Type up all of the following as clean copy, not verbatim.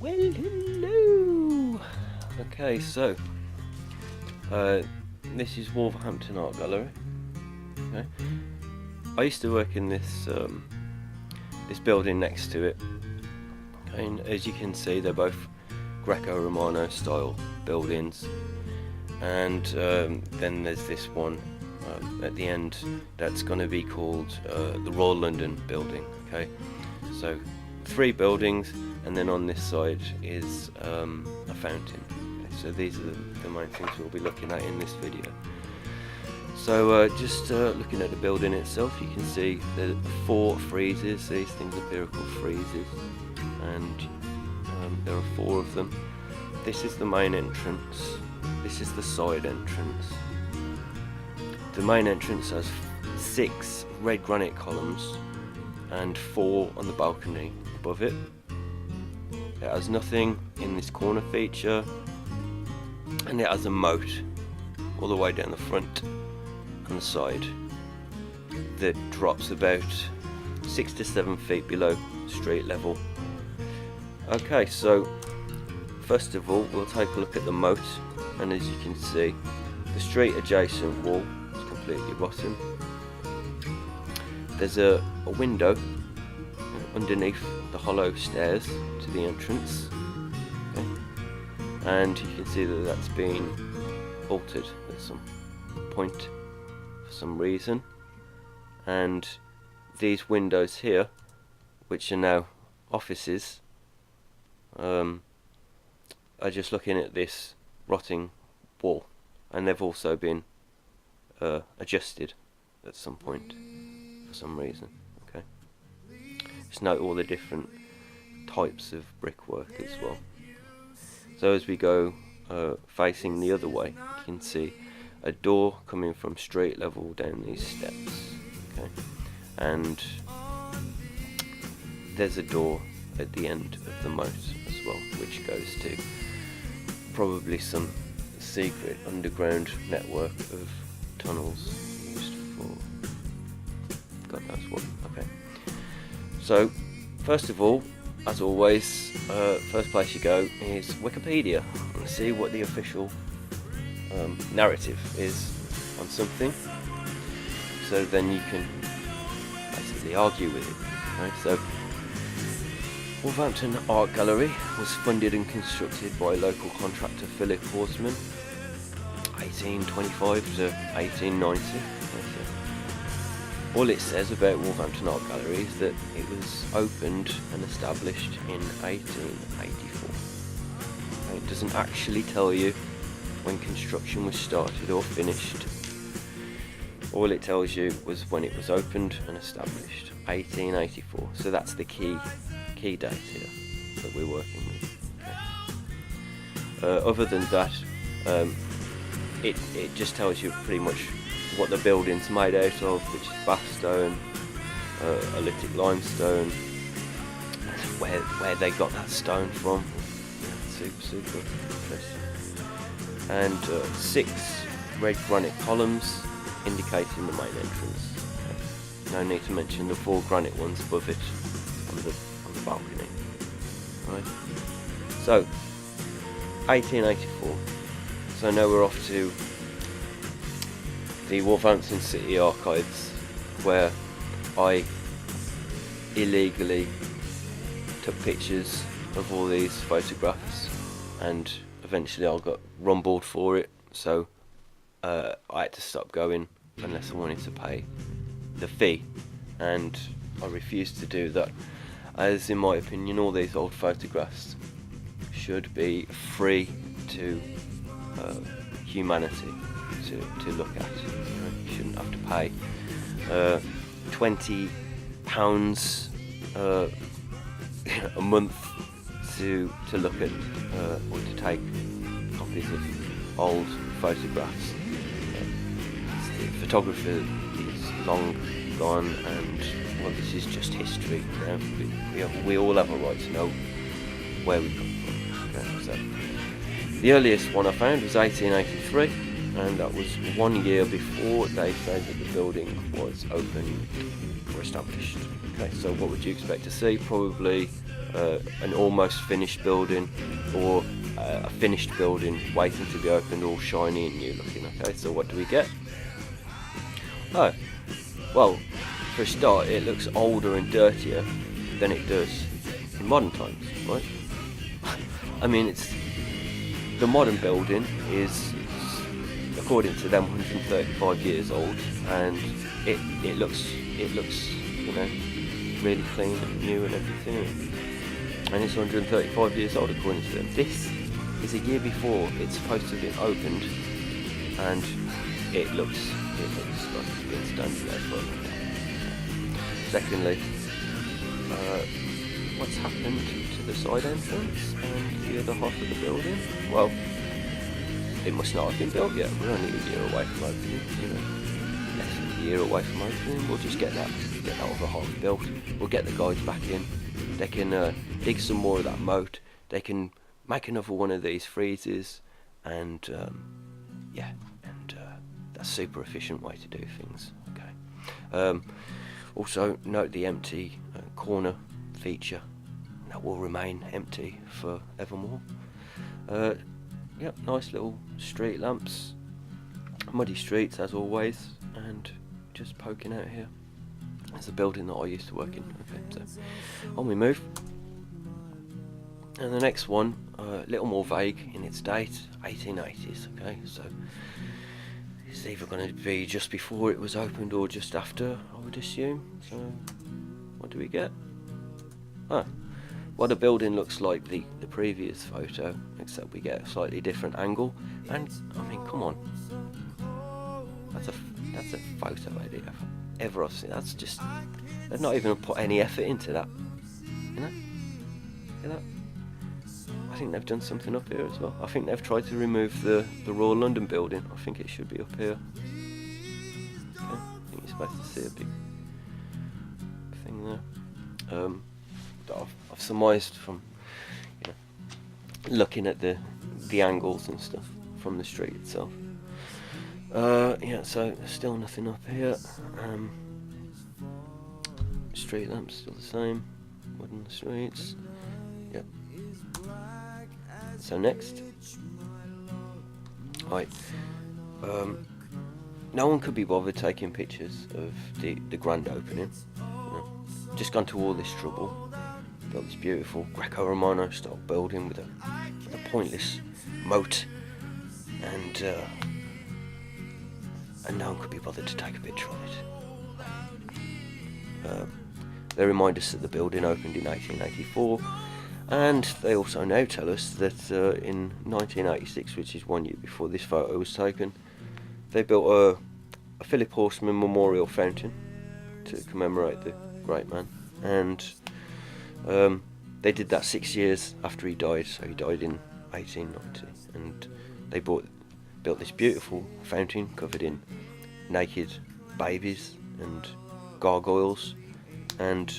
Well, hello! Okay, so this is Wolverhampton Art Gallery. Okay. I used to work in this this building next to it. Okay, and as you can see, they're both Greco-Romano style buildings. And then there's this one at the end that's going to be called the Royal London Building. Okay, so 3 buildings, and then on this side is a fountain. Okay, so these are the main things we'll be looking at in this video. So just looking at the building itself, you can see the 4 friezes. These things are empirical friezes, and there are 4 of them. This is the main entrance. This is the side entrance. The main entrance has 6 red granite columns and 4 on the balcony above it. It has nothing in this corner feature, and it has a moat all the way down the front and the side that drops about 6 to 7 feet below street level. Okay, so first of all we'll take a look at the moat, and as you can see, the street adjacent wall is completely rotten. There's a window underneath the hollow stairs to the entrance, okay, and you can see that that's been altered at some point for some reason, and these windows here, which are now offices, are just looking at this rotting wall, and they've also been adjusted at some point for some reason. Okay, just note all the different types of brickwork as well. So as we go facing the other way, you can see a door coming from street level down these steps. Okay, and there's a door at the end of the moat as well, which goes to probably some secret underground network of tunnels used for God knows what. Okay, so first of all, as always, first place you go is Wikipedia and see what the official narrative is on something, so then you can basically argue with it. Right? So Wolverhampton Art Gallery was funded and constructed by local contractor Philip Horseman, 1825 to 1890. All it says about Wolverhampton Art Gallery is that it was opened and established in 1884. It doesn't actually tell you when construction was started or finished. All it tells you was when it was opened and established, 1884. So that's the key date here that we're working with. Okay. Other than that, it just tells you pretty much what the building's made out of, which is bath stone, oolitic limestone, where they got that stone from. Yeah, super interesting. And 6 red granite columns indicating the main entrance. Okay. No need to mention the 4 granite ones above it on the balcony. Right. So 1884. So now we're off to the Wolverhampton City Archives, where I illegally took pictures of all these photographs, and eventually I got rumbled for it, so I had to stop going unless I wanted to pay the fee, and I refused to do that, as in my opinion all these old photographs should be free to humanity to look at. You shouldn't have to pay £20 a month to look at or to take copies of old photographs. Photography is long gone, and well, this is just history. You know? We all have a right to know where we come from. Okay, so the earliest one I found was 1883, and that was 1 year before they said that the building was open or established. Okay, so what would you expect to see? Probably an almost finished building, or a finished building waiting to be opened, all shiny and new looking. Okay, so what do we get? Oh, well, for a start, it looks older and dirtier than it does in modern times, right? I mean, the modern building is, according to them, 135 years old, and it looks you know, really clean and new and everything, and it's 135 years old according to them. This is a year before it's supposed to have been opened, and it looks like it's been standing there for a long time. Secondly, what's happened to the side entrance and the other half of the building? Well, it must not have been built yet. We're only a year away from opening, you know, less than a year away from opening. We'll just get that other half built. We'll get the guys back in. They can dig some more of that moat. They can make another one of these freezes, and yeah, and that's a super efficient way to do things. Okay. Also, note the empty corner feature. That will remain empty forevermore. Yep, nice little street lamps. Muddy streets as always, and just poking out here. It's a building that I used to work in. Okay, so on we move. And the next one, a little more vague in its date, 1880s. Okay, so it's either going to be just before it was opened or just after, I would assume. So what do we get? Oh, well, the building looks like the previous photo, except we get a slightly different angle. And I mean, come on, that's a photo edit ever I've seen. That's just, they've not even put any effort into that. You know, see that? I think they've done something up here as well. I think they've tried to remove the Royal London building. I think it should be up here. Okay. I think you're supposed to see a big thing there. That I've surmised from, you know, looking at the angles and stuff from the street itself. Yeah, so still nothing up here. Street lamps still the same. Wooden streets. Yep. So next, right. No one could be bothered taking pictures of the grand opening. You know, just gone to all this trouble. Built this beautiful Greco-Romano style building with a pointless moat, and no one could be bothered to take a picture of it. They remind us that the building opened in 1884, and they also now tell us that in 1986, which is 1 year before this photo was taken, they built a Philip Horseman memorial fountain to commemorate the great man, and they did that 6 years after he died. So he died in 1890, and they built this beautiful fountain covered in naked babies and gargoyles, and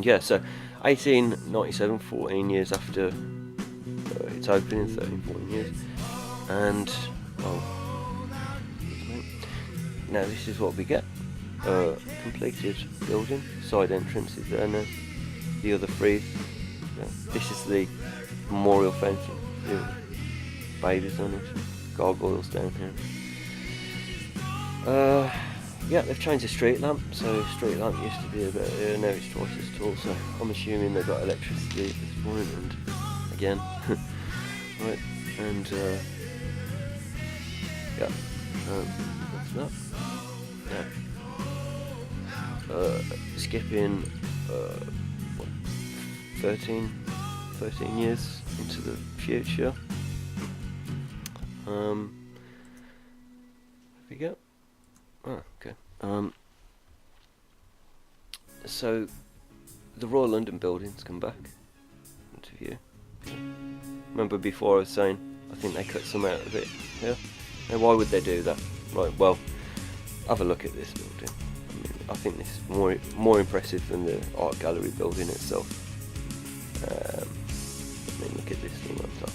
yeah, so 1897, 14 years after its opening, 13, 14 years, and now this is what we get. Completed building, side entrance is there now, the other frieze. Yeah, this is the memorial fountain, babies on it, gargoyles down here. Yeah, they've changed the street lamp, so street lamp used to be about here, now it's twice as tall, so I'm assuming they've got electricity at this point, and again, right, and yeah, what's that? Yeah. Skipping 13 years into the future. There we go. Oh, okay. So the Royal London building's come back into view. Remember before I was saying I think they cut some out of it. Yeah. Now why would they do that? Right. Well, have a look at this building. I think this is more impressive than the art gallery building itself. I mean, look at this thing on top.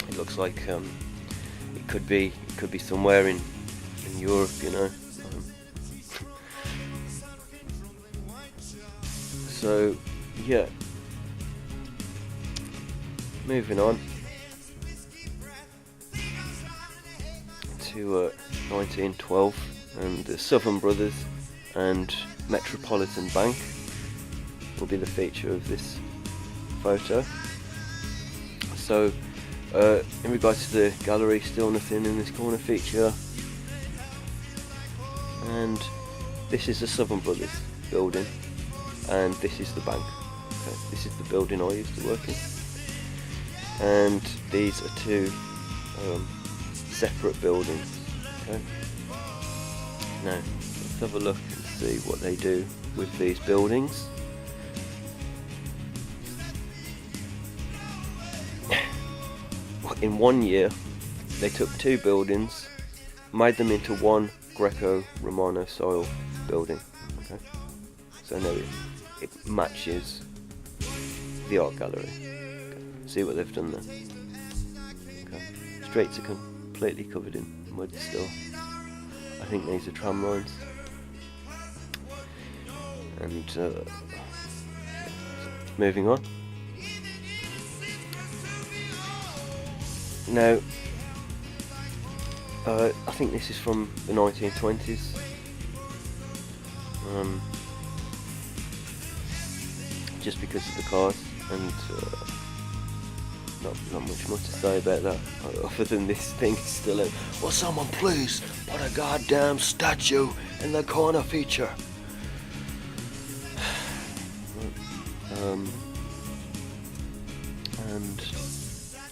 It looks like it could be somewhere in Europe, you know. So yeah, moving on to 1912 and the Southern Brothers and Metropolitan Bank will be the feature of this photo. So in regards to the gallery, still nothing in this corner feature, and this is the Southern Brothers building and this is the bank. Okay, this is the building I used to work in, and these are two separate buildings. Okay, now let's have a look and see what they do with these buildings. In 1 year they took two buildings, made them into one Greco-Romano style building. Okay, so now it matches the art gallery. Okay. See what they've done there. Okay. Streets are completely covered in mud still. I think these are tram lines. And moving on. Now, I think this is from the 1920s. Just because of the cars, and not much more to say about that, other than this thing is still out. Will someone please put a goddamn statue in the corner feature?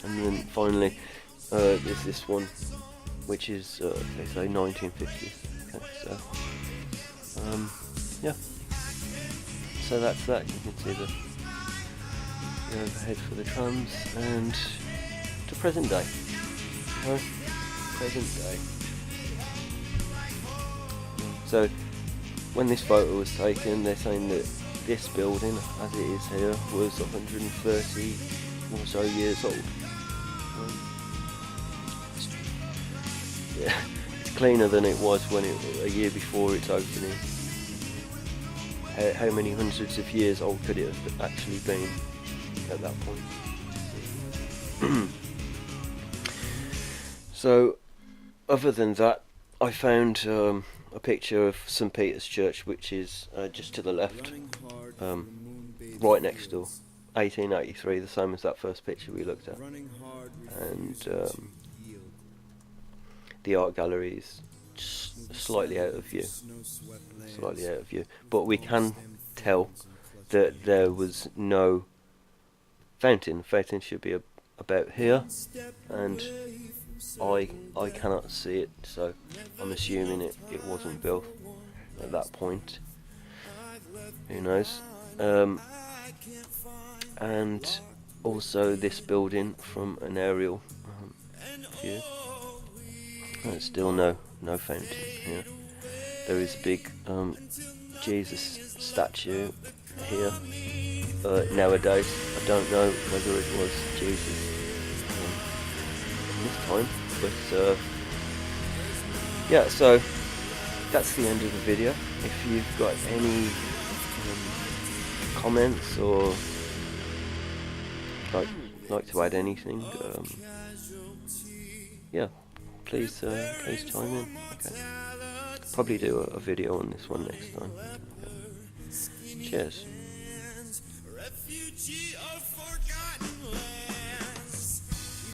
And then finally there's this one, which is they say 1950s. Okay, so yeah, so that's that. You can see the overhead for the trams, and to present day. Present day. So when this photo was taken, they're saying that this building, as it is here, was 130 or so years old. Yeah, it's cleaner than it was when a year before its opening. How many hundreds of years old could it have actually been at that point? So, other than that, I found a picture of St. Peter's Church, which is just to the left, right next door. 1883, the same as that first picture we looked at. And the art gallery is just slightly out of view. But we can tell that there was no fountain. Fountain should be about here, and I cannot see it, so I'm assuming it wasn't built at that point. Who knows? And also this building from an aerial view. And still no fountain here. There is a big Jesus statue here. Nowadays, I don't know whether it was Jesus this time, but yeah. So that's the end of the video. If you've got any comments or like to add anything, yeah, please chime in. Okay. Probably do a video on this one next time. Okay. Cheers.